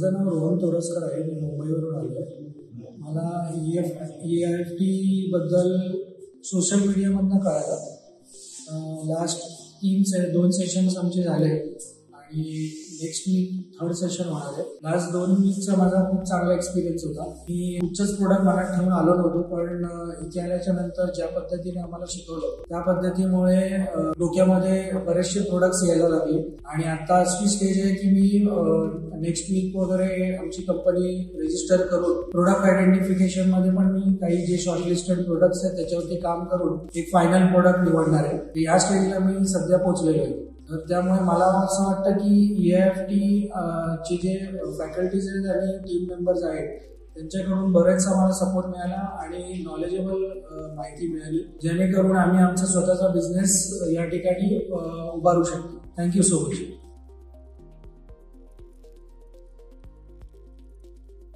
माझं नाव रोहन तोरसकर आहे. मी मुंबईवरून आलो आहे. मला EFT बद्दल सोशल मीडियामधनं कळालं. लास्ट 2 सेशन्स आमचे झाले आणि नेक्स्ट वीक 3rd सेशन होणार आहे. लास्ट 2 वीकचा माझा खूप चांगला एक्सपिरियन्स होता. मी कुठचंच प्रोडक्ट मनात ठेवून आलो नव्हतो, पण इथे आल्याच्या नंतर ज्या पद्धतीने आम्हाला शिकवलं त्या पद्धतीमुळे डोक्यामध्ये बरेचसे प्रोडक्ट्स यायला लागले आणि आता अशी स्टेज आहे की मी नेक्स्ट वीक वगैरे आमची कंपनी रजिस्टर करून प्रोडक्ट आयडेंटिफिकेशन मध्ये पण मी काही जे शॉर्टलिस्टेड प्रोडक्ट्स आहेत त्याच्यावरती काम करून एक फायनल प्रोडक्ट निवडणार आहे. या स्टेजला मी सध्या पोहोचलेलो आहे. तर त्यामुळे मला असं वाटतं की EFT चे जे फॅकल्टीज आहेत आणि टीम मेंबर्स आहेत त्यांच्याकडून बरेच आम्हाला सपोर्ट मिळाला आणि नॉलेजेबल माहिती मिळाली, जेणेकरून आम्ही आमचा स्वतःचा बिझनेस या ठिकाणी उभारू शकतो. Thank you so much.